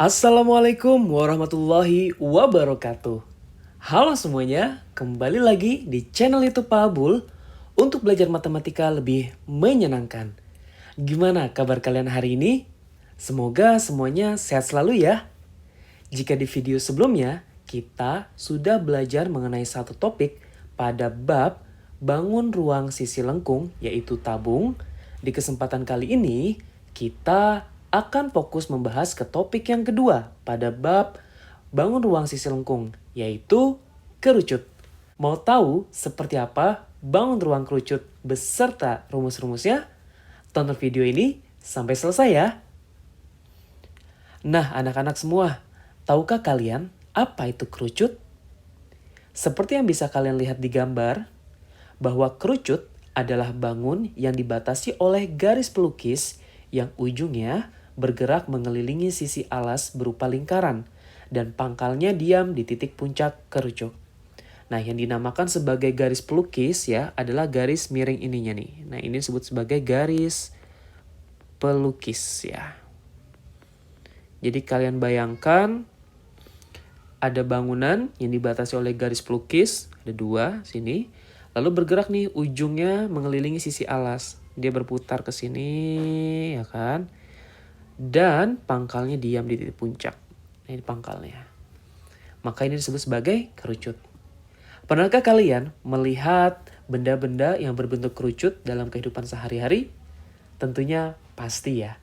Assalamualaikum warahmatullahi wabarakatuh. Halo semuanya, kembali lagi di channel YouTube Pak Abul untuk belajar matematika lebih menyenangkan. Gimana kabar kalian hari ini? Semoga semuanya sehat selalu ya. Jika di video sebelumnya, kita sudah belajar mengenai satu topik pada bab bangun ruang sisi lengkung, yaitu tabung. Di kesempatan kali ini, kita akan fokus membahas ke topik yang kedua pada bab bangun ruang sisi lengkung, yaitu kerucut. Mau tahu seperti apa bangun ruang kerucut beserta rumus-rumusnya? Tonton video ini sampai selesai ya. Nah, anak-anak semua, tahukah kalian apa itu kerucut? Seperti yang bisa kalian lihat di gambar, bahwa kerucut adalah bangun yang dibatasi oleh garis pelukis yang ujungnya bergerak mengelilingi sisi alas berupa lingkaran dan pangkalnya diam di titik puncak kerucut. Nah, yang dinamakan sebagai garis pelukis ya adalah garis miring ininya nih. Nah, ini disebut sebagai garis pelukis ya. Jadi kalian bayangkan ada bangunan yang dibatasi oleh garis pelukis, ada dua sini. Lalu bergerak nih ujungnya mengelilingi sisi alas. Dia berputar ke sini ya kan. Dan pangkalnya diam di titik puncak. Nah, ini pangkalnya. Maka ini disebut sebagai kerucut. Pernahkah kalian melihat benda-benda yang berbentuk kerucut dalam kehidupan sehari-hari? Tentunya pasti ya.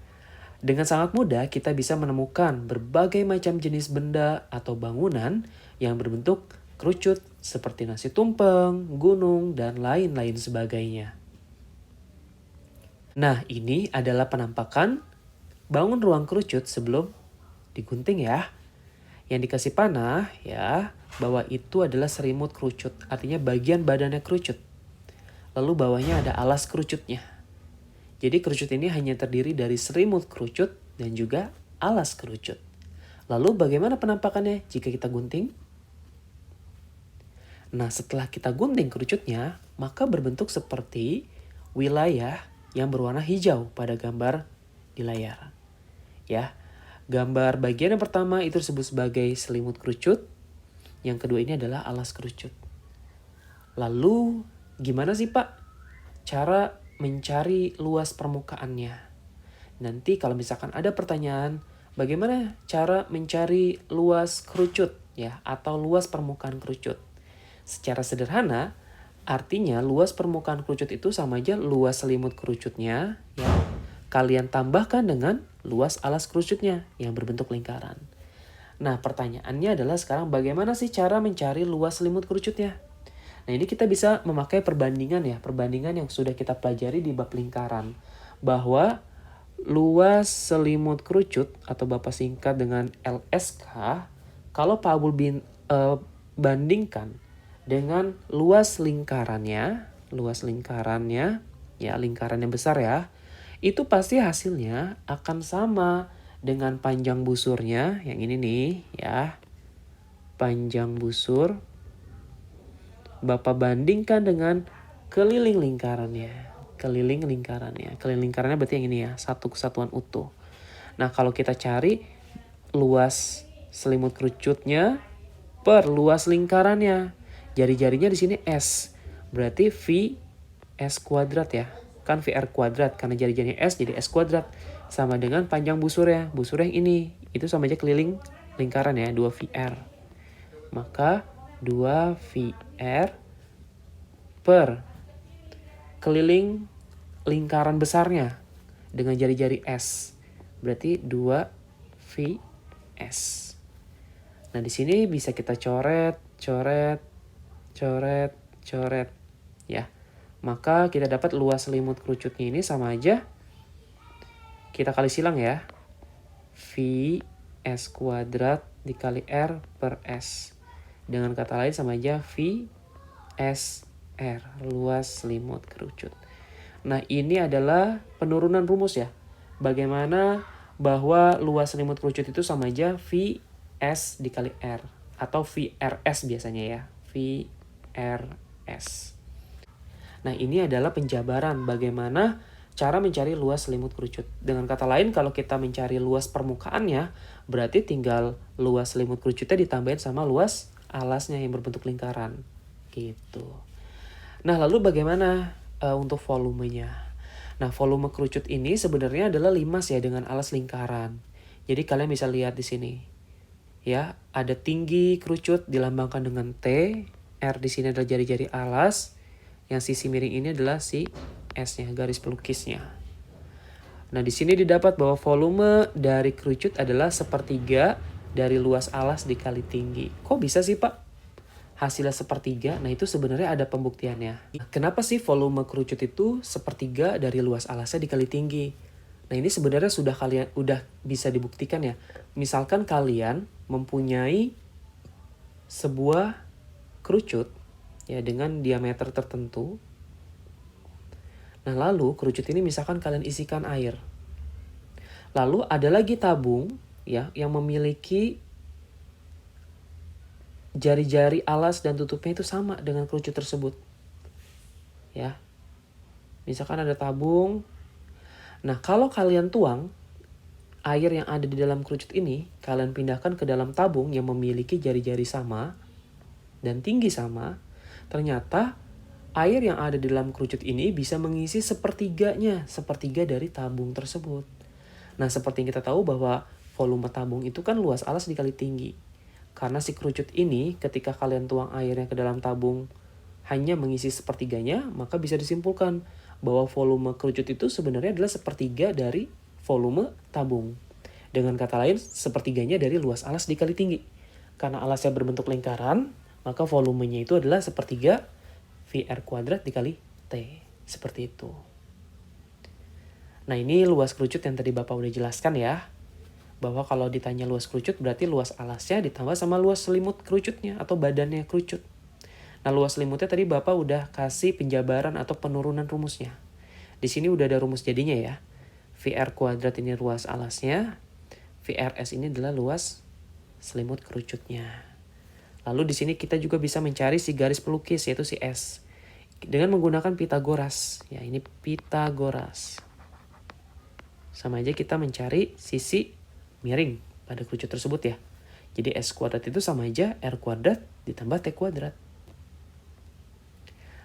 Dengan sangat mudah kita bisa menemukan berbagai macam jenis benda atau bangunan yang berbentuk kerucut seperti nasi tumpeng, gunung, dan lain-lain sebagainya. Nah, ini adalah penampakan bangun ruang kerucut sebelum digunting ya. Yang dikasih panah ya, bahwa itu adalah serimut kerucut, artinya bagian badannya kerucut. Lalu bawahnya ada alas kerucutnya. Jadi kerucut ini hanya terdiri dari serimut kerucut dan juga alas kerucut. Lalu bagaimana penampakannya jika kita gunting? Nah, setelah kita gunting kerucutnya, maka berbentuk seperti wilayah yang berwarna hijau pada gambar di layar. Ya, gambar bagian yang pertama itu disebut sebagai selimut kerucut. Yang kedua ini adalah alas kerucut. Lalu, gimana sih Pak cara mencari luas permukaannya? Nanti kalau misalkan ada pertanyaan, bagaimana cara mencari luas kerucut ya atau luas permukaan kerucut? Secara sederhana, artinya luas permukaan kerucut itu sama aja luas selimut kerucutnya ya. Kalian tambahkan dengan luas alas kerucutnya yang berbentuk lingkaran. Nah, pertanyaannya adalah sekarang bagaimana sih cara mencari luas selimut kerucutnya? Nah, ini kita bisa memakai perbandingan ya, perbandingan yang sudah kita pelajari di bab lingkaran. Bahwa luas selimut kerucut atau bapak singkat dengan LSK, kalau Pak Abul bandingkan dengan luas lingkarannya ya lingkaran yang besar ya, itu pasti hasilnya akan sama dengan panjang busurnya yang ini nih ya. Panjang busur Bapak bandingkan dengan keliling lingkarannya. Keliling lingkarannya berarti yang ini ya, satu kesatuan utuh. Nah, kalau kita cari luas selimut kerucutnya per luas lingkarannya. Jari-jarinya di sini S. Berarti V S kuadrat ya. Kan VR kuadrat karena jari-jarinya S jadi S kuadrat. Sama dengan panjang busurnya. Busur yang ini. Itu sama aja keliling lingkaran ya. 2VR. Maka 2VR per keliling lingkaran besarnya dengan jari-jari S. Berarti 2VS. Nah, di sini bisa kita coret ya. Maka kita dapat luas selimut kerucutnya ini sama aja. Kita kali silang ya. V S kuadrat dikali R per S. Dengan kata lain sama aja V S R, luas selimut kerucut. Nah, ini adalah penurunan rumus ya. Bagaimana bahwa luas selimut kerucut itu sama aja V S dikali R. Atau VRS biasanya ya. VRS. Nah, ini adalah penjabaran bagaimana cara mencari luas selimut kerucut. Dengan kata lain, kalau kita mencari luas permukaannya, berarti tinggal luas selimut kerucutnya ditambahin sama luas alasnya yang berbentuk lingkaran. Gitu. Nah, lalu bagaimana untuk volumenya? Nah, volume kerucut ini sebenarnya adalah limas ya dengan alas lingkaran. Jadi kalian bisa lihat di sini. Ya, ada tinggi kerucut dilambangkan dengan T, R di sini adalah jari-jari alas, yang sisi miring ini adalah si S-nya, garis pelukisnya. Nah, di sini didapat bahwa volume dari kerucut adalah sepertiga dari luas alas dikali tinggi. Kok bisa sih, Pak? Hasilnya sepertiga, nah itu sebenarnya ada pembuktiannya. Kenapa sih volume kerucut itu sepertiga dari luas alasnya dikali tinggi? Nah, ini sebenarnya udah bisa dibuktikan ya. Misalkan kalian mempunyai sebuah kerucut ya dengan diameter tertentu. Nah, lalu kerucut ini misalkan kalian isikan air. Lalu ada lagi tabung ya yang memiliki jari-jari alas dan tutupnya itu sama dengan kerucut tersebut. Ya. Misalkan ada tabung. Nah, kalau kalian tuang air yang ada di dalam kerucut ini, kalian pindahkan ke dalam tabung yang memiliki jari-jari sama dan tinggi sama, ternyata air yang ada di dalam kerucut ini bisa mengisi sepertiga dari tabung tersebut. Nah, seperti yang kita tahu bahwa volume tabung itu kan luas alas dikali tinggi. Karena si kerucut ini ketika kalian tuang airnya ke dalam tabung hanya mengisi sepertiganya, maka bisa disimpulkan bahwa volume kerucut itu sebenarnya adalah sepertiga dari volume tabung. Dengan kata lain, sepertiganya dari luas alas dikali tinggi. Karena alasnya berbentuk lingkaran, maka volumenya itu adalah sepertiga VR kuadrat dikali T. Seperti itu. Nah, ini luas kerucut yang tadi Bapak udah jelaskan ya. Bahwa kalau ditanya luas kerucut berarti luas alasnya ditambah sama luas selimut kerucutnya atau badannya kerucut. Nah, luas selimutnya tadi Bapak udah kasih penjabaran atau penurunan rumusnya. Di sini udah ada rumus jadinya ya. VR kuadrat ini luas alasnya, VRS ini adalah luas selimut kerucutnya. Lalu di sini kita juga bisa mencari si garis pelukis yaitu si S dengan menggunakan Pitagoras. Ya, ini Pitagoras. Sama aja kita mencari sisi miring pada kerucut tersebut ya. Jadi S kuadrat itu sama aja R kuadrat ditambah T kuadrat.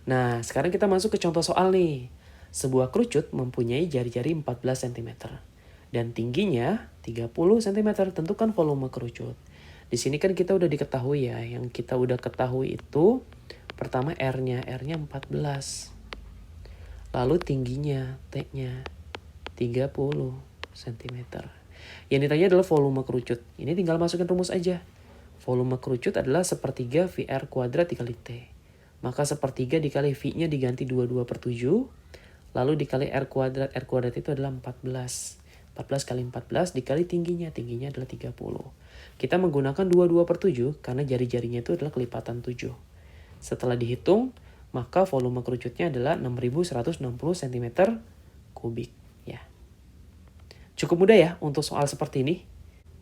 Nah, sekarang kita masuk ke contoh soal nih. Sebuah kerucut mempunyai jari-jari 14 cm dan tingginya 30 cm. Tentukan volume kerucut. Di sini kan kita udah diketahui ya, yang kita udah ketahui itu pertama R-nya 14. Lalu tingginya T-nya 30 cm. Yang ditanya adalah volume kerucut. Ini tinggal masukin rumus aja. Volume kerucut adalah sepertiga VR kuadrat dikali T. Maka sepertiga dikali V-nya diganti 22/7. Lalu dikali R kuadrat. R kuadrat itu adalah 14. 14 kali 14 dikali tingginya. Tingginya adalah 30. Kita menggunakan 22/7 karena jari-jarinya itu adalah kelipatan 7. Setelah dihitung, maka volume kerucutnya adalah 6.160 cm kubik. Ya. Cukup mudah ya untuk soal seperti ini.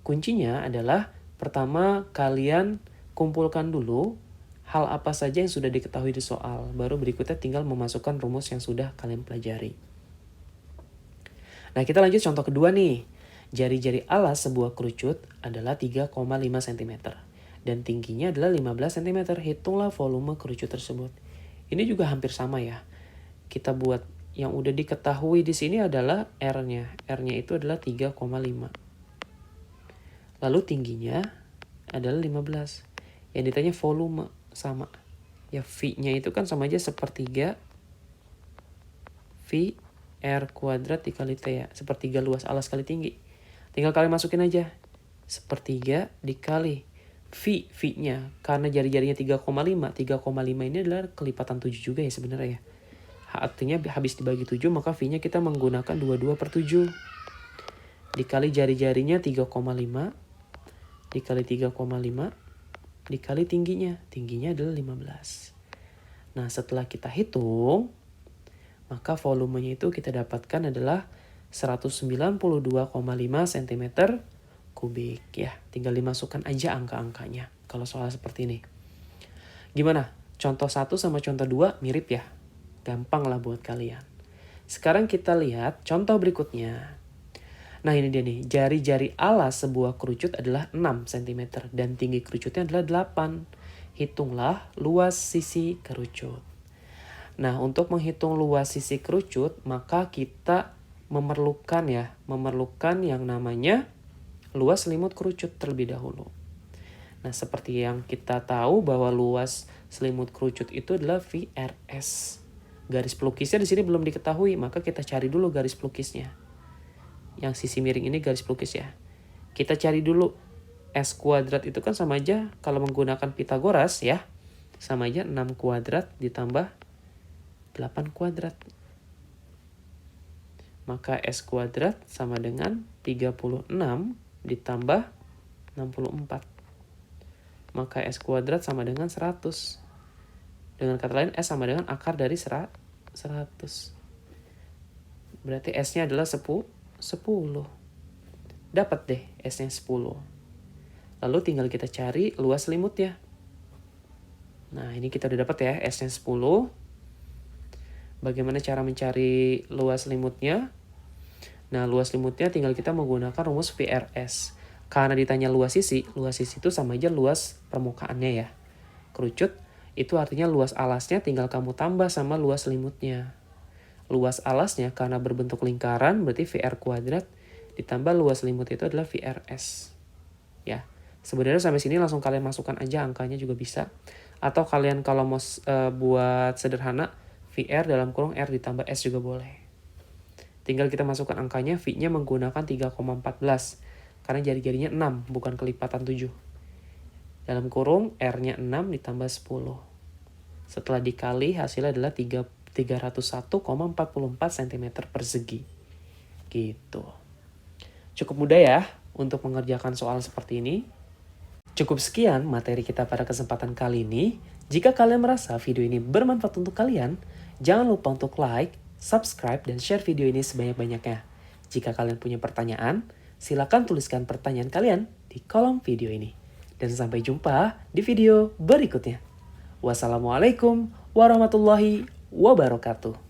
Kuncinya adalah pertama kalian kumpulkan dulu hal apa saja yang sudah diketahui di soal. Baru berikutnya tinggal memasukkan rumus yang sudah kalian pelajari. Nah, kita lanjut contoh kedua nih. Jari-jari alas sebuah kerucut adalah 3,5 cm. Dan tingginya adalah 15 cm. Hitunglah volume kerucut tersebut. Ini juga hampir sama ya. Kita buat yang udah diketahui di sini adalah R-nya. R-nya itu adalah 3,5. Lalu tingginya adalah 15. Yang ditanya volume sama. Ya V-nya itu kan sama aja sepertiga V R kuadrat dikali T ya. Sepertiga luas alas kali tinggi. Tinggal kalian masukin aja. Sepertiga dikali V-nya. Karena jari-jarinya 3,5. 3,5 ini adalah kelipatan 7 juga ya sebenarnya ya. Artinya habis dibagi 7 maka V-nya kita menggunakan 22/7. Dikali jari-jarinya 3,5. Dikali 3,5. Dikali tingginya. Tingginya adalah 15. Nah, setelah kita hitung, maka volumenya itu kita dapatkan adalah 192,5 cm kubik. Ya, tinggal dimasukkan aja angka-angkanya kalau soal seperti ini. Gimana? Contoh 1 sama contoh 2 mirip ya? Gampang lah buat kalian. Sekarang kita lihat contoh berikutnya. Nah ini dia nih, jari-jari alas sebuah kerucut adalah 6 cm dan tinggi kerucutnya adalah 8. Hitunglah luas sisi kerucut. Nah untuk menghitung luas sisi kerucut, maka kita memerlukan yang namanya luas selimut kerucut terlebih dahulu. Nah seperti yang kita tahu bahwa luas selimut kerucut itu adalah VRS. Garis pelukisnya di sini belum diketahui, maka kita cari dulu garis pelukisnya. Yang sisi miring ini garis pelukis ya. Kita cari dulu S kuadrat itu kan sama aja kalau menggunakan Pitagoras ya. Sama aja 6 kuadrat ditambah 8 kuadrat. Maka S kuadrat sama dengan 36 ditambah 64. Maka S kuadrat sama dengan 100. Dengan kata lain S sama dengan akar dari 100. Berarti S-nya adalah 10. Dapat deh S-nya 10. Lalu tinggal kita cari luas selimutnya. Nah ini kita udah dapat ya S-nya 10. Bagaimana cara mencari luas selimutnya? Nah luas selimutnya tinggal kita menggunakan rumus VRS. Karena ditanya luas sisi itu sama aja luas permukaannya ya. Kerucut itu artinya luas alasnya tinggal kamu tambah sama luas selimutnya. Luas alasnya karena berbentuk lingkaran berarti VR kuadrat ditambah luas selimut itu adalah VRS. Ya, sebenarnya sampai sini langsung kalian masukkan aja angkanya juga bisa. Atau kalian kalau mau buat sederhana VR dalam kurung R ditambah S juga boleh. Tinggal kita masukkan angkanya, V-nya menggunakan 3,14 karena jari-jarinya 6 bukan kelipatan 7. Dalam kurung R-nya 6 ditambah 10. Setelah dikali hasilnya adalah 301,44 cm persegi. Gitu. Cukup mudah ya untuk mengerjakan soal seperti ini. Cukup sekian materi kita pada kesempatan kali ini. Jika kalian merasa video ini bermanfaat untuk kalian, jangan lupa untuk like, subscribe, dan share video ini sebanyak-banyaknya. Jika kalian punya pertanyaan, silakan tuliskan pertanyaan kalian di kolom video ini. Dan sampai jumpa di video berikutnya. Wassalamualaikum warahmatullahi wabarakatuh.